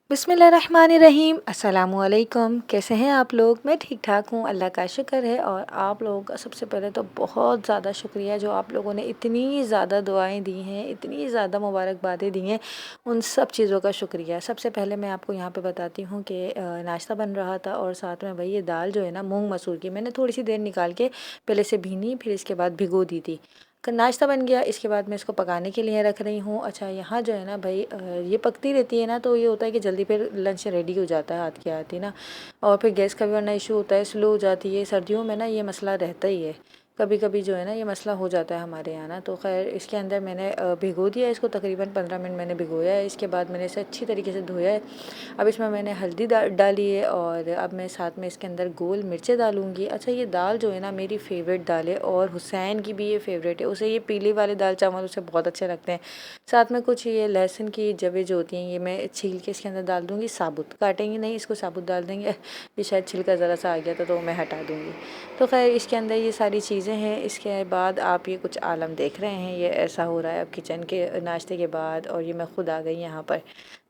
बिस्मिल्लाहिर्रहमानिर्रहीम। अस्सलामुअलैकुम। कैसे हैं आप लोग? मैं ठीक ठाक हूँ, अल्लाह का शुक्र है। और आप लोगों का सबसे पहले तो बहुत ज़्यादा शुक्रिया जो आप लोगों ने इतनी ज़्यादा दुआएं दी हैं, इतनी ज़्यादा मुबारकबादें दी हैं, उन सब चीज़ों का शुक्रिया। सबसे पहले मैं आपको यहाँ पे बताती हूँ कि नाश्ता बन रहा था और साथ में भाई ये दाल जो है ना मूंग मसूर की, मैंने थोड़ी सी देर निकाल के पहले से भीनी फिर इसके बाद भिगो दी थी। नाश्ता बन गया, इसके बाद मैं इसको पकाने के लिए रख रही हूँ। अच्छा, यहाँ जो है ना भाई ये पकती रहती है ना, तो ये होता है कि जल्दी फिर लंच रेडी हो जाता है हाथ के हाथ ही ना। और फिर गैस का भी वरना इशू होता है, स्लो हो जाती है। सर्दियों में ना ये मसला रहता ही है, कभी कभी जो है ना ये मसला हो जाता है हमारे यहाँ ना। तो खैर इसके अंदर मैंने भिगो दिया इसको, तकरीबन 15 मिनट मैंने भिगोया है। इसके बाद मैंने इसे अच्छी तरीके से धोया है। अब इसमें मैंने हल्दी डाली है और अब मैं साथ में इसके अंदर गोल मिर्चें डालूंगी। अच्छा, ये दाल जो है ना मेरी फ़ेवरेट दाल है और हुसैन की भी ये फ़ेवरेट है। उसे ये पीली वाले दाल चावल उसे बहुत अच्छे लगते हैं। साथ में कुछ ये लहसुन की जवें जो होती हैं ये मैं छील के इसके अंदर डाल दूँगी। साबुत काटेंगे नहीं, इसको साबुत डाल देंगे। ये शायद छिलका ज़रा सा आ गया था तो मैं हटा दूँगी। तो खैर इसके अंदर ये सारी चीज़ें हैं। इसके बाद आप ये कुछ आलम देख रहे हैं, ये ऐसा हो रहा है अब किचन के नाश्ते के बाद। और ये मैं खुद आ गई यहाँ पर।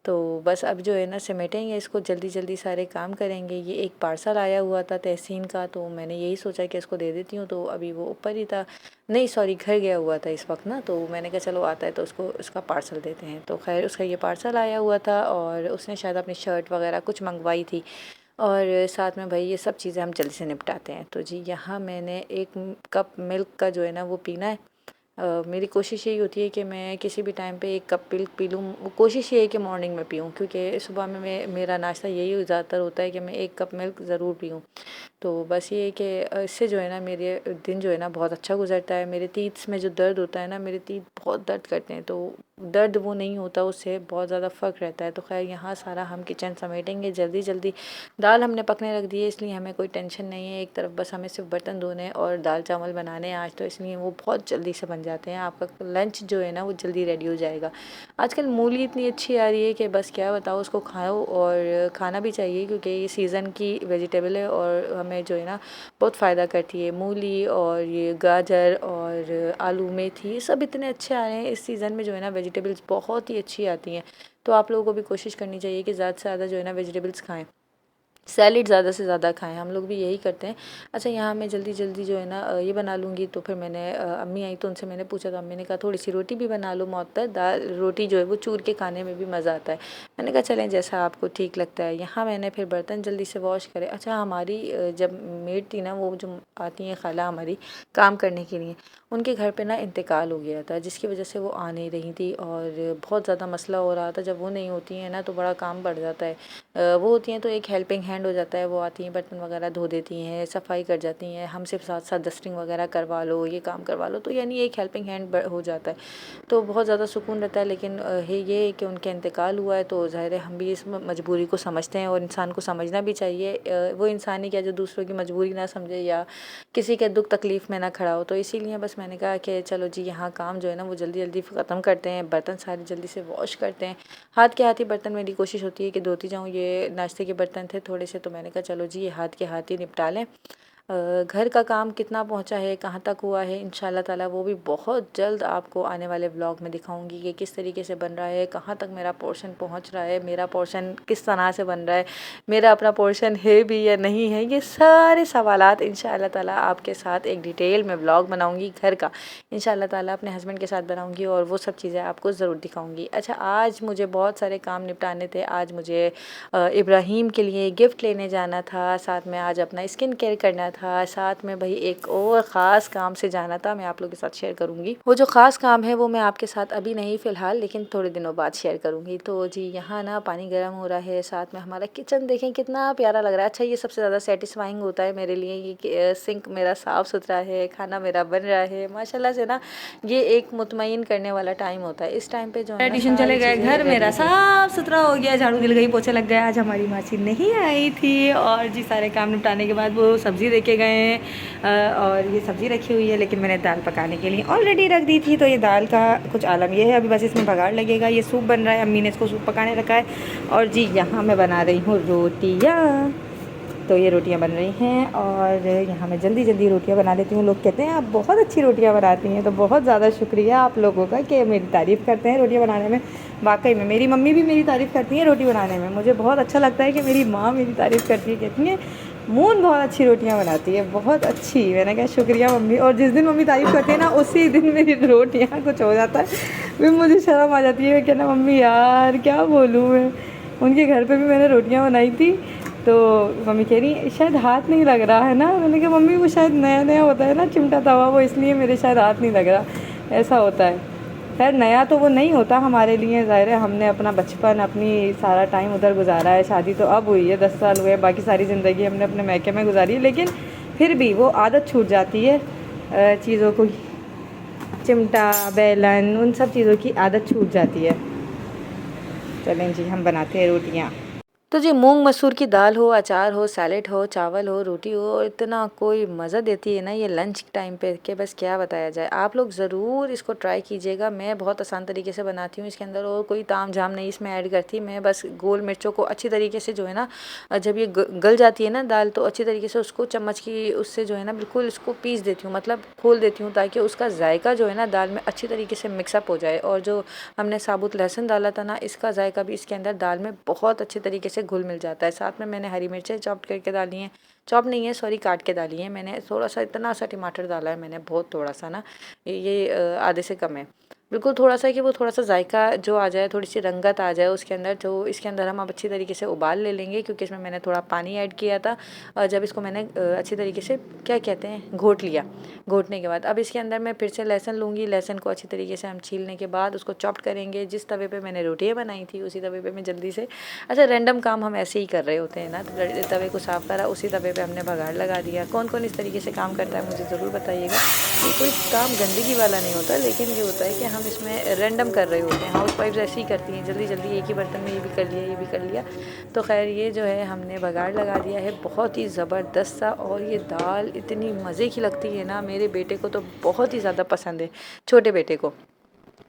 तो बस अब जो है ना समेटेंगे इसको, जल्दी जल्दी सारे काम करेंगे। ये एक पार्सल आया हुआ था तहसीन का, तो मैंने यही सोचा कि इसको दे देती हूँ। तो अभी वो ऊपर ही था, नहीं सॉरी घर गया हुआ था इस वक्त ना, तो मैंने कहा चलो आता है तो उसको उसका पार्सल देते हैं। तो खैर उसका ये पार्सल आया हुआ था और उसने शायद अपनी शर्ट वगैरह कुछ मंगवाई थी। और साथ में भाई ये सब चीज़ें हम जल्दी से निपटाते हैं। तो जी यहाँ मैंने 1 कप मिल्क का जो है ना वो पीना है। मेरी कोशिश यही होती है कि मैं किसी भी टाइम पे 1 कप मिल्क पी लूँ। वो कोशिश ये है कि मॉर्निंग में पीऊँ, क्योंकि सुबह में मेरा नाश्ता यही ज़्यादातर होता है कि मैं 1 कप मिल्क ज़रूर पीऊँ। तो बस ये है कि इससे जो है ना मेरे दिन जो है ना बहुत अच्छा गुजरता है। मेरे तीत में जो दर्द होता है ना, मेरे तीत बहुत दर्द करते हैं, तो दर्द वो नहीं होता, उससे बहुत ज़्यादा फ़र्क रहता है। तो खैर यहाँ सारा हम किचन समेटेंगे जल्दी जल्दी। दाल हमने पकने रख दी है, इसलिए हमें कोई टेंशन नहीं है। एक तरफ बस हमें सिर्फ बर्तन धोने और दाल चावल बनाने हैं आज, तो इसलिए वो बहुत जल्दी से बन जाते हैं। आपका लंच जो है ना वो जल्दी रेडी हो जाएगा। आजकल मूली इतनी अच्छी आ रही है कि बस क्या बताओ, उसको खाओ और खाना भी चाहिए, क्योंकि ये सीज़न की वेजिटेबल है और हमें जो है ना बहुत फ़ायदा करती है। मूली और ये गाजर और आलू मेथी ये सब इतने अच्छे आ रहे हैं इस सीज़न में, जो है ना वेजिटेबल्स बहुत ही अच्छी आती हैं। तो आप लोगों को भी कोशिश करनी चाहिए कि ज़्यादा से ज़्यादा जो है ना वेजिटेबल्स खाएं, सैलिड ज़्यादा से ज़्यादा खाएं। हम लोग भी यही करते हैं। अच्छा, यहाँ मैं जल्दी जल्दी जो है ना ये बना लूँगी। तो फिर मैंने अम्मी आई तो उनसे मैंने पूछा, तो अम्मी ने कहा थोड़ी सी रोटी भी बना लो, मुअत्तर दाल रोटी जो है वो चूर के खाने में भी मज़ा आता है। मैंने कहा चलें जैसा आपको ठीक लगता है। यहाँ मैंने फिर बर्तन जल्दी से वॉश करे। अच्छा, हमारी जब मेड थी ना, वो जो आती हैं खाला हमारी काम करने के लिए, उनके घर पे ना इंतकाल हो गया था, जिसकी वजह से वो आ नहीं रही थी और बहुत ज़्यादा मसला हो रहा था। जब वो नहीं होती हैं ना तो बड़ा काम बढ़ जाता है। वो होती हैं तो एक हेल्पिंग हैंड हो जाता है। वो आती हैं, बर्तन वगैरह धो देती हैं, सफाई कर जाती हैं, हमसे साथ साथ डस्टिंग वगैरह करवा लो, ये काम करवा लो, तो यानी एक हेल्पिंग हैंड हो जाता है। तो बहुत ज़्यादा सुकून रहता है। लेकिन है ये है कि उनका इंतकाल हुआ है, तो ज़ाहिर है हम भी इस मजबूरी को समझते हैं और इंसान को समझना भी चाहिए। वो इंसान ही क्या जो दूसरों की मजबूरी ना समझे या किसी के दुख तकलीफ़ में ना खड़ा हो। तो इसीलिए बस मैंने कहा कि चलो जी यहाँ काम जो है ना वो जल्दी जल्दी ख़त्म करते हैं, बर्तन सारे जल्दी से वॉश करते हैं। हाथ के हाथ ही बर्तन मेरी कोशिश होती है कि धोती जाऊँ। ये नाश्ते के बर्तन थे थोड़े से, तो मैंने कहा चलो जी ये हाथ के हाथ ही निपटा लें। घर का काम कितना पहुंचा है, कहाँ तक हुआ है, इंशाल्लाह ताला वो भी बहुत जल्द आपको आने वाले व्लॉग में दिखाऊंगी कि किस तरीके से बन रहा है, कहाँ तक मेरा पोर्शन पहुंच रहा है, मेरा पोर्शन किस तरह से बन रहा है, मेरा अपना पोर्शन है भी या नहीं है। ये सारे सवालात इंशाल्लाह ताला आपके साथ एक डिटेल में व्लॉग बनाऊँगी घर का, इंशाल्लाह ताला अपने हस्बैंड के साथ बनाऊँगी और वो सब चीज़ें आपको ज़रूर दिखाऊँगी। अच्छा, आज मुझे बहुत सारे काम निपटाने थे। आज मुझे इब्राहीम के लिए गिफ्ट लेने जाना था, साथ में आज अपना स्किन केयर करना था, साथ में भाई एक और ख़ास काम से जाना था। मैं आप लोगों के साथ शेयर करूंगी। वो जो ख़ास काम है वो मैं आपके साथ अभी नहीं फ़िलहाल, लेकिन थोड़े दिनों बाद शेयर करूंगी। तो जी यहाँ ना पानी गर्म हो रहा है, साथ में हमारा किचन देखें कितना प्यारा लग रहा है। अच्छा, ये सबसे ज़्यादा सेटिस्फाइंग होता है मेरे लिए ये कि सिंक मेरा साफ़ सुथरा है, खाना मेरा बन रहा है माशाल्लाह से ना। ये एक मुतमईन करने वाला टाइम होता है। इस टाइम पे जो है ट्यूशन चले गए, घर मेरा साफ सुथरा हो गया, झाड़ू दिल गई, पोछे लग गया। आज हमारी मासी नहीं आई थी और जी सारे काम निपटाने के बाद वो सब्ज़ी देके गए हैं और ये सब्ज़ी रखी हुई है, लेकिन मैंने दाल पकाने के लिए ऑलरेडी रख दी थी। तो ये दाल का कुछ आलम ये है, अभी बस इसमें बघाड़ लगेगा। ये सूप बन रहा है, अम्मी ने इसको सूप पकाने रखा है। और जी यहाँ मैं बना रही हूँ रोटियाँ। तो ये रोटियां बन रही हैं और यहाँ मैं जल्दी जल्दी रोटियां बना लेती हूँ। लोग कहते हैं आप बहुत अच्छी रोटियां बनाती हैं, तो बहुत ज़्यादा शुक्रिया आप लोगों का कि मेरी तारीफ़ करते हैं रोटियां बनाने में। वाकई में मेरी मम्मी भी मेरी तारीफ़ करती हैं रोटी बनाने में। मुझे बहुत अच्छा लगता है कि मेरी माँ मेरी तारीफ़ करती है, कहती हैं मून बहुत अच्छी रोटियां बनाती है, बहुत अच्छी। मैंने कहा शुक्रिया मम्मी। और जिस दिन मम्मी तारीफ़ करती है ना, उसी दिन मेरी रोटियां कुछ हो जाता है, फिर मुझे शर्म आ जाती है। कहना मम्मी यार क्या बोलूँ मैं। उनके घर पे भी मैंने रोटियां बनाई थी, तो मम्मी कह रही शायद हाथ नहीं लग रहा है ना। मैंने कहा मम्मी वो शायद नया नया होता है ना चिमटा तवा, वो इसलिए मेरे शायद हाथ नहीं लग रहा, ऐसा होता है। खैर नया तो वो नहीं होता हमारे लिए, ज़ाहिर है हमने अपना बचपन अपनी सारा टाइम उधर गुजारा है। शादी तो अब हुई है, 10 साल हुए, बाकी सारी ज़िंदगी हमने अपने मैके में गुजारी है, लेकिन फिर भी वो आदत छूट जाती है चीज़ों को, चिमटा बेलन उन सब चीज़ों की आदत छूट जाती है। चलें जी हम बनाते हैं रोटियाँ। तो जी मूंग मसूर की दाल हो, अचार हो, सैलेड हो, चावल हो, रोटी हो, और इतना कोई मज़ा देती है ना ये लंच टाइम पे कि बस क्या बताया जाए। आप लोग ज़रूर इसको ट्राई कीजिएगा। मैं बहुत आसान तरीके से बनाती हूँ, इसके अंदर और कोई ताम झाम नहीं इसमें ऐड करती। मैं बस गोल मिर्चों को अच्छी तरीके से जो है ना, जब ये गल जाती है ना दाल, तो अच्छी तरीके से उसको चम्मच की उससे जो है ना बिल्कुल इसको पीस देती हूँ, मतलब खोल देती हूँ, ताकि उसका जायका जो है ना दाल में अच्छी तरीके से मिक्सअप हो जाए। और जो हमने साबुत लहसुन डाला था ना, इसका जायका भी इसके अंदर दाल में बहुत अच्छे तरीके से घुल मिल जाता है। साथ में मैंने हरी मिर्चें चॉप करके डाली हैं, चॉप नहीं है सॉरी, काट के डाली है मैंने। थोड़ा सा इतना सा टमाटर डाला है मैंने, बहुत थोड़ा सा ना, ये आधे से कम है, बिल्कुल थोड़ा सा, कि वो थोड़ा सा जायका जो आ जाए, थोड़ी सी रंगत आ जाए उसके अंदर। तो इसके अंदर हम अब अच्छी तरीके से उबाल ले लेंगे, क्योंकि इसमें मैंने थोड़ा पानी ऐड किया था। और जब इसको मैंने अच्छी तरीके से क्या कहते हैं घोट लिया, घोटने के बाद अब इसके अंदर मैं फिर से लहसुन लूँगी। लहसुन को अच्छी तरीके से हम छीलने के बाद उसको चॉप्ट करेंगे। जिस तवे पे मैंने रोटियाँ बनाई थी उसी तवे पे मैं जल्दी से, अच्छा रैंडम काम हम ऐसे ही कर रहे होते हैं ना, तो तवे को साफ़ करा, उसी तवे पे हमने बघाड़ लगा दिया। कौन कौन इस तरीके से काम करता है मुझे ज़रूर बताइएगा। ये कोई काम गंदगी वाला नहीं होता, लेकिन ये होता है कि हम इसमें रैंडम कर रहे होते हैं। हाउस वाइफ्स ऐसे ही करती हैं, जल्दी जल्दी एक ही बर्तन में ये भी कर लिया ये भी कर लिया। तो खैर ये जो है हमने बघाड़ लगा दिया है, बहुत ही ज़बरदस्त सा। और ये दाल इतनी मज़े की लगती है ना, मेरे बेटे को तो बहुत ही ज़्यादा पसंद है, छोटे बेटे को।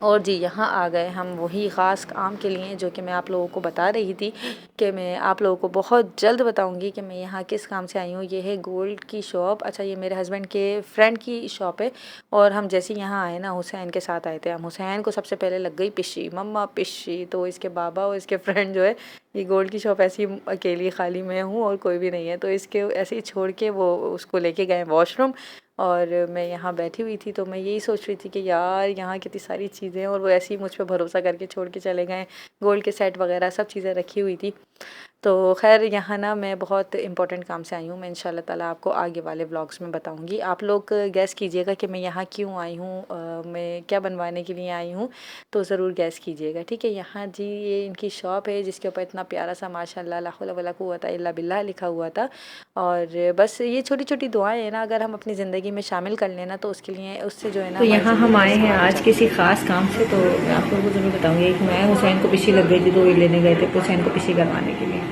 और जी यहाँ आ गए हम वही ख़ास काम के लिए जो कि मैं आप लोगों को बता रही थी कि मैं आप लोगों को बहुत जल्द बताऊंगी कि मैं यहाँ किस काम से आई हूँ। ये है गोल्ड की शॉप। अच्छा ये मेरे हस्बैंड के फ्रेंड की शॉप है। और हम जैसे यहाँ आए ना, हुसैन के साथ आए थे हम। हुसैन को सबसे पहले लग गई पिशी, मम्मा पिशी। तो इसके बाबा और इसके फ्रेंड जो है, ये गोल्ड की शॉप ऐसी अकेली खाली मैं हूँ और कोई भी नहीं है, तो इसके ऐसे ही छोड़ के वो उसको लेके गए वॉशरूम। और मैं यहाँ बैठी हुई थी, तो मैं यही सोच रही थी कि यार यहाँ कितनी सारी चीज़ें हैं, और वो ऐसे ही मुझ पर भरोसा करके छोड़ के चले गए। गोल्ड के सेट वगैरह सब चीज़ें रखी हुई थी। तो खैर यहाँ ना मैं बहुत इंपॉर्टेंट काम से आई हूँ। मैं इंशाल्लाह ताला आपको आगे वाले व्लॉग्स में बताऊँगी। आप लोग गैस कीजिएगा कि मैं यहाँ क्यों आई हूँ, मैं क्या बनवाने के लिए आई हूँ, तो ज़रूर गैस कीजिएगा, ठीक है। यहाँ जी ये इनकी शॉप है, जिसके ऊपर इतना प्यारा सा माशाल्लाह ला हौला वला कुव्वता इल्ला बिल्लाह लिखा हुआ था। और बस ये छोटी छोटी दुआएं हैं ना, अगर हम अपनी ज़िंदगी में शामिल कर लेना, तो उसके लिए उससे जो है ना। तो यहाँ हम आए हैं आज किसी ख़ास काम से, तो मैं आप लोगों को ज़रूर बताऊँगी कि मैं हुसैन को पिशी लग गई थी, तो ये लेने गए थे हुसैन को पिशी करवाने के लिए।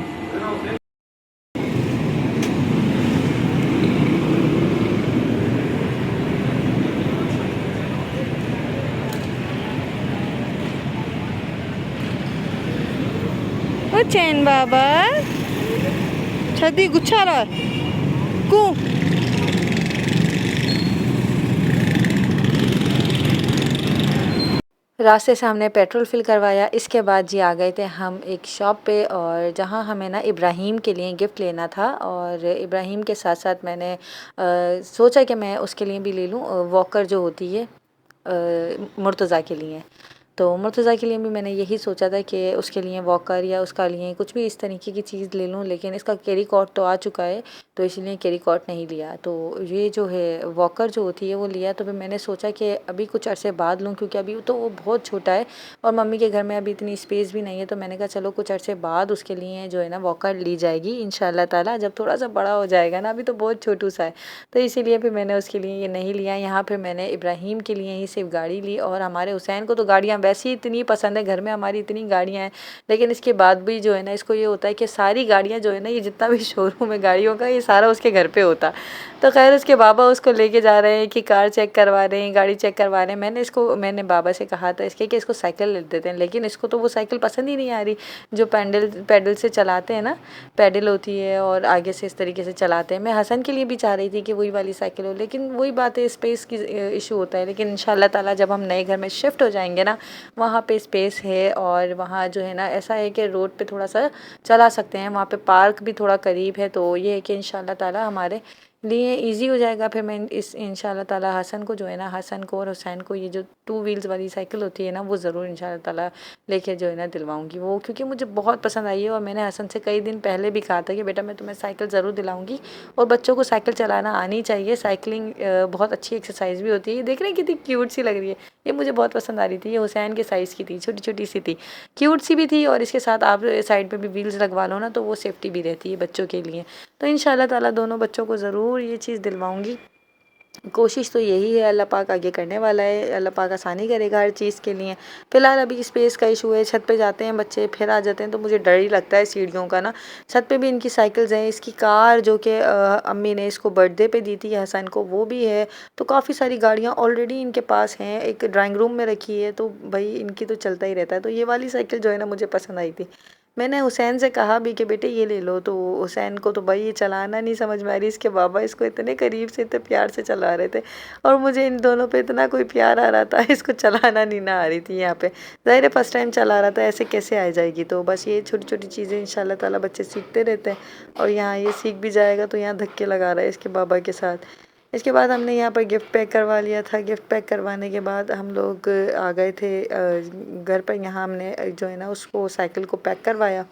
चैन बाबा छदी गुच्छा रहा कू रास्ते से हमने पेट्रोल फिल करवाया। इसके बाद जी आ गए थे हम एक शॉप पे, और जहाँ हमें ना इब्राहिम के लिए गिफ्ट लेना था। और इब्राहिम के साथ साथ मैंने सोचा कि मैं उसके लिए भी ले लूँ वॉकर जो होती है मुर्तज़ा के लिए। तो मुर्तज़ा के लिए भी मैंने यही सोचा था कि उसके लिए वॉकर या उसका लिए कुछ भी इस तरीके की चीज़ ले लूँ, लेकिन इसका कैरी कॉट तो आ चुका है, तो इसलिए कैरी कॉट नहीं लिया। तो ये जो है वॉकर जो होती है वो लिया। तो फिर मैंने सोचा कि अभी कुछ अरसे बाद लूँ, क्योंकि अभी तो वो बहुत छोटा है और मम्मी के घर में अभी इतनी स्पेस भी नहीं है। तो मैंने कहा चलो कुछ अरसे बाद उसके लिए जो है ना वॉकर ली जाएगी इंशाल्लाह ताला, जब थोड़ा सा बड़ा हो जाएगा ना, अभी तो बहुत छोटू सा है। तो इसीलिए फिर मैंने उसके लिए ये नहीं लिया। यहाँ फिर मैंने इब्राहिम के लिए ही सिर्फ गाड़ी ली, और हमारे हुसैन को तो गाड़ियाँ वैसे ही इतनी पसंद है, घर में हमारी इतनी गाड़ियाँ हैं, लेकिन इसके बाद भी जो है ना इसको ये होता है कि सारी गाड़ियाँ जो है ना, ये जितना भी शोरूम है गाड़ियों का, ये सारा उसके घर पे होता। तो खैर उसके बाबा उसको लेके जा रहे हैं कि कार चेक करवा रहे हैं, गाड़ी चेक करवा रहे हैं। मैंने बाबा से कहा था इसके कि इसको साइकिल ले देते हैं, लेकिन इसको तो वो साइकिल पसंद ही नहीं आ रही जो पैडल से चलाते हैं ना, पैडल होती है और आगे से इस तरीके से चलाते हैं। मैं हसन के लिए भी चाह रही थी कि वही वाली साइकिल हो, लेकिन वही बात है, स्पेस की इशू होता है। लेकिन इंशाल्लाह ताला जब हम नए घर में शिफ्ट हो जाएंगे ना, वहाँ पे स्पेस है और वहाँ जो है ना ऐसा है कि रोड पे थोड़ा सा चला सकते हैं, वहाँ पे पार्क भी थोड़ा करीब है। तो ये है कि इंशाल्लाह ताला हमारे लिए इजी हो जाएगा। फिर मैं इस इंशाल्लाह ताला हसन को जो है ना, हसन को और हुसैन को ये जो 2 व्हील्स वाली साइकिल होती है ना, वो ज़रूर इंशाल्लाह ताला लेके जो है ना दिलवाऊंगी वो, क्योंकि मुझे बहुत पसंद आई है। और मैंने हसन से कई दिन पहले भी कहा था कि बेटा मैं तुम्हें साइकिल ज़रूर दिलाऊंगी, और बच्चों को साइकिल चलाना आनी चाहिए। साइकिलिंग बहुत अच्छी एक्सरसाइज भी होती है। देख रहे हैं कितनी क्यूट सी लग रही है, ये मुझे बहुत पसंद आ रही थी। ये हुसैन के साइज़ की थी, छोटी छोटी सी थी, क्यूट सी भी थी, और इसके साथ आप साइड पर भी व्हील्स लगवा लो ना, तो वो सेफ्टी भी रहती है बच्चों के लिए। तो इंशाल्लाह ताला दोनों बच्चों को ज़रूर ये चीज़ दिलवाऊंगी। कोशिश तो यही है, अल्लाह पाक आगे करने वाला है, अल्लाह पाक आसानी करेगा हर चीज़ के लिए। फ़िलहाल अभी स्पेस का इशू है, छत पे जाते हैं बच्चे फिर आ जाते हैं, तो मुझे डर ही लगता है सीढ़ियों का ना। छत पे भी इनकी साइकिल्स हैं, इसकी कार जो कि अम्मी ने इसको बर्थडे पे दी थी हसन को, वो भी है। तो काफ़ी सारी गाड़ियाँ ऑलरेडी इनके पास हैं, एक ड्राइंग रूम में रखी है, तो भाई इनकी तो चलता ही रहता है। तो ये वाली साइकिल जो है ना मुझे पसंद आई थी। मैंने हुसैन से कहा भी कि बेटे ये ले लो, तो हुसैन को तो भाई ये चलाना नहीं समझ में आ रही। इसके बाबा इसको इतने करीब से इतने प्यार से चला रहे थे, और मुझे इन दोनों पे इतना कोई प्यार आ रहा था, इसको चलाना नहीं ना आ रही थी। यहाँ पे ज़ाहिर है फर्स्ट टाइम चला रहा था, ऐसे कैसे आ जाएगी। तो बस ये छोटी छोटी चीज़ें इंशाल्लाह ताला बच्चे सीखते रहते हैं, और यहाँ ये सीख भी जाएगा। तो यहाँ धक्के लगा रहा है इसके बाबा के साथ। इसके बाद हमने यहाँ पर गिफ्ट पैक करवा लिया था। गिफ्ट पैक करवाने के बाद हम लोग आ गए थे घर पर। यहाँ हमने जो है ना उसको साइकिल को पैक करवाया।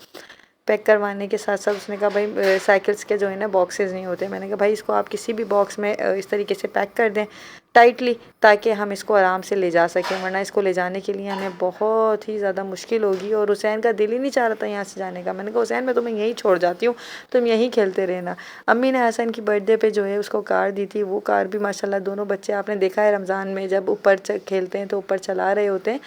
पैक करवाने के साथ साथ उसने कहा भाई साइकिल्स के जो है ना बॉक्सेस नहीं होते। मैंने कहा भाई इसको आप किसी भी बॉक्स में इस तरीके से पैक कर दें टाइटली, ताकि हम इसको आराम से ले जा सकें, वरना इसको ले जाने के लिए हमें बहुत ही ज़्यादा मुश्किल होगी। और हुसैन का दिल ही नहीं चाह रहा था यहाँ से जाने का। मैंने कहा हुसैन मैं तुम्हें यहीं छोड़ जाती हूँ, तुम यहीं खेलते रहना। अम्मी ने हसन की बर्थडे पे जो है उसको कार दी थी, वो कार भी माशाल्लाह दोनों बच्चे, आपने देखा है रमज़ान में जब ऊपर खेलते हैं तो ऊपर चला रहे होते हैं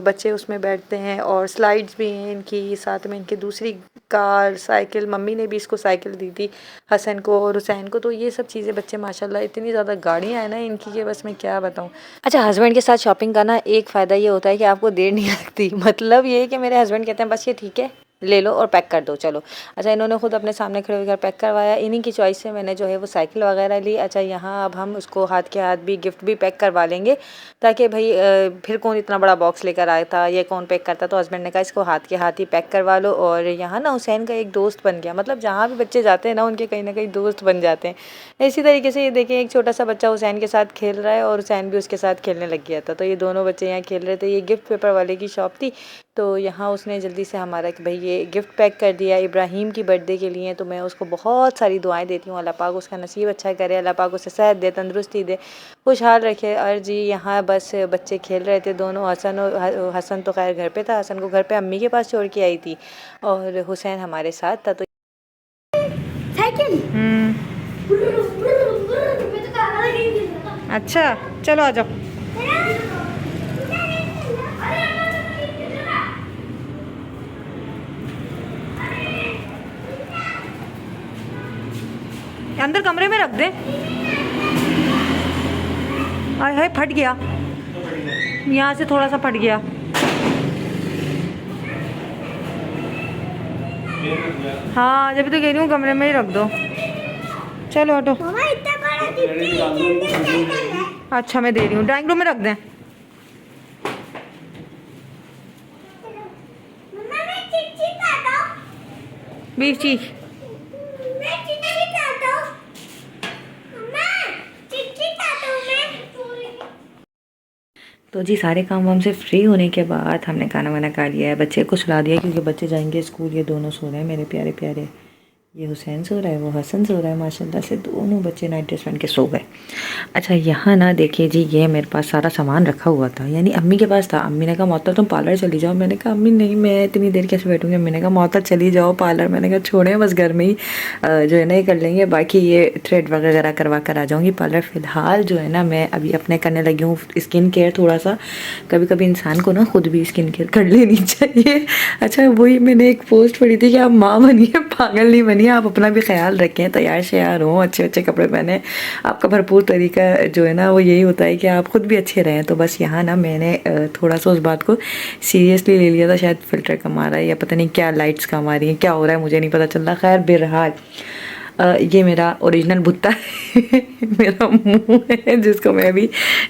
बच्चे, उसमें बैठते हैं। और स्लाइड्स भी हैं इनकी, साथ में इनकी दूसरी कार साइकिल, मम्मी ने भी इसको साइकिल दी थी हसन को और हुसैन को। तो ये सब चीज़ें बच्चे माशाल्लाह, इतनी ज़्यादा गाड़ियाँ हैं ना इनकी कि बस मैं क्या बताऊँ। अच्छा, हस्बैंड के साथ शॉपिंग का ना एक फ़ायदा ये होता है कि आपको देर नहीं लगती। मतलब ये है कि मेरे हस्बैंड कहते हैं बस ये ठीक है, ले लो और पैक कर दो चलो। अच्छा, इन्होंने खुद अपने सामने खड़े होकर पैक करवाया। इन्हीं की चॉइस से मैंने जो है वो साइकिल वगैरह ली। अच्छा, यहाँ अब हम उसको हाथ के हाथ भी गिफ्ट भी पैक करवा लेंगे, ताकि भाई फिर कौन इतना बड़ा बॉक्स लेकर आया था, ये कौन पैक करता। तो हस्बैंड ने कहा इसको हाथ के हाथ ही पैक करवा लो। और यहाँ ना हुसैन का एक दोस्त बन गया, मतलब जहाँ भी बच्चे जाते हैं ना उनके कहीं ना कहीं दोस्त बन जाते हैं। इसी तरीके से ये देखें, एक छोटा सा बच्चा हुसैन के साथ खेल रहा है और हुसैन भी उसके साथ खेलने लग गया था। तो ये दोनों बच्चे यहाँ खेल रहे थे। ये गिफ्ट पेपर वाले की शॉप थी, तो यहाँ उसने जल्दी से हमारा कि भाई ये गिफ्ट पैक कर दिया इब्राहिम की बर्थडे के लिए। तो मैं उसको बहुत सारी दुआएं देती हूँ, अल्लाह पाक उसका नसीब अच्छा करे, अल्लाह पाक उसे सेहत दे, तंदुरुस्ती दे, खुशहाल रखे। और जी यहाँ बस बच्चे खेल रहे थे दोनों। हसन तो खैर घर पे था, हसन को घर पे अम्मी के पास छोड़ के आई थी, और हुसैन हमारे साथ था। तो साइकिल अच्छा चलो आ जाओ। अंदर कमरे में रख दे। आय हाय फट गया, यहाँ से थोड़ा सा फट गया। हाँ जब तो कह रही हूँ कमरे में ही रख दो। चलो हटो। मामा इतना बड़ा गिफ्ट। अच्छा मैं दे रही हूँ, ड्राइंग रूम में रख दें। मम्मा मैं चिट्ठी खाता हूँ। बीची मैं चिट्ठी खाता हूँ। मम्मा चिट्ठी खाता हूँ मैं। तो जी सारे काम वाम से फ्री होने के बाद हमने खाना वाना खा लिया है, बच्चे को सुला दिया क्योंकि बच्चे जाएंगे स्कूल। ये दोनों सो रहे हैं मेरे प्यारे प्यारे। ये हुसैन सो रहा है, वो हसन सो रहा है। माशाल्लाह से दोनों बच्चे नाइट ड्रेस पहन के सो गए। अच्छा यहाँ ना देखिए जी, ये मेरे पास सारा सामान रखा हुआ था, यानी अम्मी के पास था। अम्मी ने कहा मोहतर तुम पार्लर चली जाओ। मैंने कहा अम्मी नहीं, मैं इतनी देर कैसे बैठूँगी। अम्मी ने कहा मोहतर चली जाओ पार्लर। मैंने कहा छोड़े बस घर में ही जो है ना ये कर लेंगे, बाकी ये थ्रेड वगैरह करवा कर आ जाऊँगी पार्लर। फ़िलहाल जो है ना मैं अभी अपने करने लगी हूँ स्किन केयर थोड़ा सा। कभी कभी इंसान को ना खुद भी स्किन केयर कर लेनी चाहिए। अच्छा वही मैंने एक पोस्ट पढ़ी थी कि आप माँ बनिए, पागल नहीं बनिए, आप अपना भी ख्याल रखें, तैयार श्यार हों, अच्छे अच्छे कपड़े पहने। आपका भरपूर तरीका जो है ना वो यही होता है कि आप खुद भी अच्छे रहें। तो बस यहाँ ना मैंने थोड़ा सा उस बात को सीरियसली ले लिया था। शायद फ़िल्टर कम आ रहा है या पता नहीं क्या लाइट्स कम आ रही हैं, क्या हो रहा है मुझे नहीं पता चल रहा। खैर बहरहाल ये मेरा ओरिजिनल भुट्टा है, मेरा मुंह है जिसको मैं अभी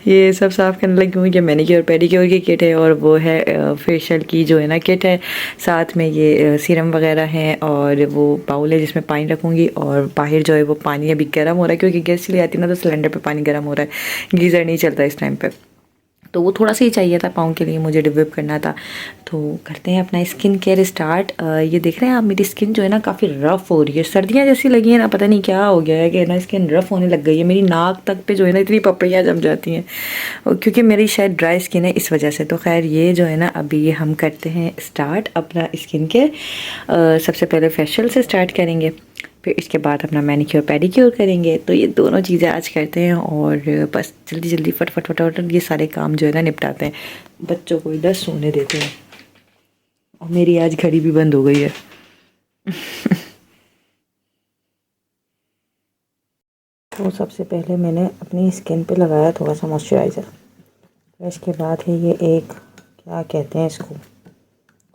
ये सब साफ़ करने लगी हूँ। ये मैनीक्योर पेडिक्योर की किट है और वो है फेशियल की जो है ना किट है। साथ में ये सीरम वगैरह हैं और वो बाउल है जिसमें पानी रखूँगी। और बाहर जो है वो पानी अभी गर्म हो रहा है, क्योंकि गैस चली आती है ना तो सिलेंडर पे पानी गर्म हो रहा है, गीज़र नहीं चलता इस टाइम पे, तो वो थोड़ा सा ही चाहिए था पाँव के लिए, मुझे डिवेप करना था। तो करते हैं अपना स्किन केयर स्टार्ट। ये देख रहे हैं आप मेरी स्किन जो है ना काफ़ी रफ़ हो रही है, सर्दियाँ जैसी लगी है ना, पता नहीं क्या हो गया है कि ना स्किन रफ़ होने लग गई है। मेरी नाक तक पे जो है ना इतनी पपड़ियाँ जम जाती हैं, और क्योंकि मेरी शायद ड्राई स्किन है इस वजह से। तो खैर ये जो है ना अभी हम करते हैं स्टार्ट अपना स्किन केयर। सबसे पहले फेशियल से स्टार्ट करेंगे, फिर इसके बाद अपना मैनीक्योर पेडिक्योर करेंगे। तो ये दोनों चीज़ें आज करते हैं और बस जल्दी जल्दी फट ये सारे काम जो है ना निपटाते हैं। बच्चों को इधर सोने देते हैं और मेरी आज घड़ी भी बंद हो गई है। तो सबसे पहले मैंने अपनी स्किन पे लगाया थोड़ा सा मॉइस्चराइज़र। फिर इसके बाद है ये एक, क्या कहते हैं इसको,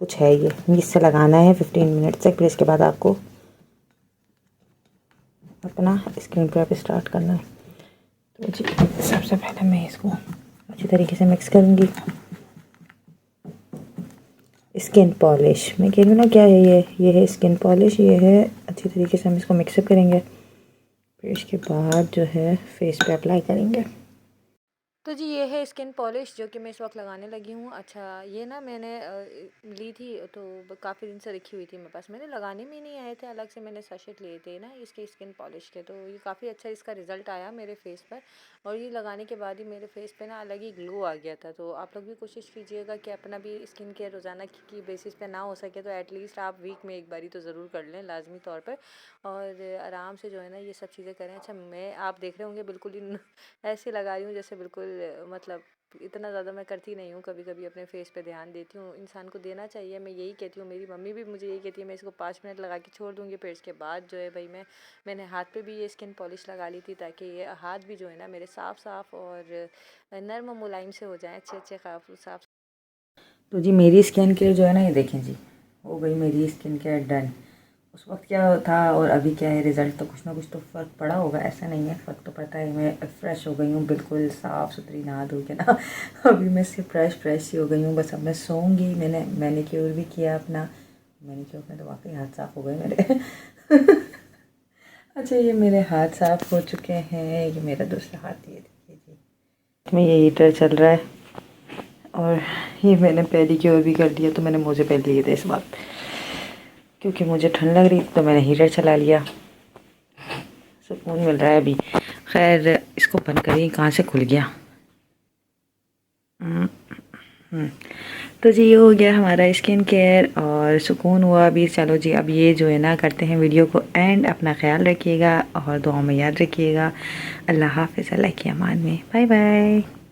कुछ है ये, इससे लगाना है 15 मिनट तक। फिर इसके बाद आपको अपना स्किन प्रेप स्टार्ट करना है। तो जी सबसे पहले मैं इसको अच्छी तरीके से मिक्स करूँगी। स्किन पॉलिश मैं कह रही हूँ ना, क्या है ये है स्किन पॉलिश। ये है अच्छी तरीके से हम इसको मिक्सअप करेंगे। फिर इसके बाद जो है फेस पे अप्लाई करेंगे। तो जी ये है स्किन पॉलिश जो कि मैं इस वक्त लगाने लगी हूँ। अच्छा ये ना मैंने ली थी तो काफ़ी दिन से रखी हुई थी मेरे पास, मैंने लगाने में ही नहीं आए थे, अलग से मैंने सैशेट लिए थे ना इसके स्किन पॉलिश के। तो ये काफ़ी अच्छा इसका रिज़ल्ट आया मेरे फेस पर, और ये लगाने के बाद ही मेरे फेस पे ना अलग ही ग्लो आ गया था। तो आप लोग भी कोशिश कीजिएगा कि अपना भी स्किन केयर रोज़ाना की बेसिस पे ना हो सके तो एटलीस्ट आप वीक में एक बारी तो ज़रूर कर लें लाजमी तौर पर, और आराम से जो है ना ये सब चीज़ें करें। अच्छा मैं, आप देख रहे होंगे बिल्कुल ही ऐसे लगा रही हूँ जैसे बिल्कुल मतलब इतना ज़्यादा मैं करती नहीं हूँ। कभी कभी अपने फेस पे ध्यान देती हूँ, इंसान को देना चाहिए, मैं यही कहती हूँ। मेरी मम्मी भी मुझे यही कहती है, मैं इसको 5 मिनट लगा के छोड़ दूँगी, फिर इसके बाद जो है भाई मैंने हाथ पे भी ये स्किन पॉलिश लगा ली थी, ताकि ये हाथ भी जो है ना मेरे साफ़ साफ़ और नर्म मुलायम से हो जाएँ, अच्छे अच्छे साफ़। तो जी मेरी स्किन केयर जो है ना ये देखें जी, हो गई मेरी स्किन केयर डन। उस वक्त क्या था और अभी क्या है, रिज़ल्ट तो कुछ ना कुछ तो फ़र्क पड़ा होगा, ऐसा नहीं है, फ़र्क तो पता है। मैं फ़्रेश हो गई हूँ, बिल्कुल साफ़ सुथरी नहा धो के ना अभी मैं सिर्फ फ्रेश सी हो गई हूँ। बस अब मैं सोऊंगी। मैंने मैनीक्योर भी किया अपना, मैनीक्योर में तो वाकई हाथ साफ़ हो गए मेरे। अच्छा ये मेरे हाथ साफ़ हो चुके हैं। ये मेरा दूसरा हाथ, ये देखिए जी, इसमें ये हीटर चल रहा है और ये मैंने पेडिक्योर भी कर लिया। तो मैंने मोजे पहन लिए थे इस वक्त, क्योंकि मुझे ठंड लग रही थी तो मैंने हीटर चला लिया, सुकून मिल रहा है अभी। खैर इसको बंद करिए, कहाँ से खुल गया। तो जी ये हो गया हमारा स्किन केयर और सुकून हुआ अभी। चलो जी अब ये जो है ना करते हैं वीडियो को एंड। अपना ख्याल रखिएगा और दुआ में याद रखिएगा। अल्लाह हाफ़िज़, अल्लाह की अमान में, बाय बाय।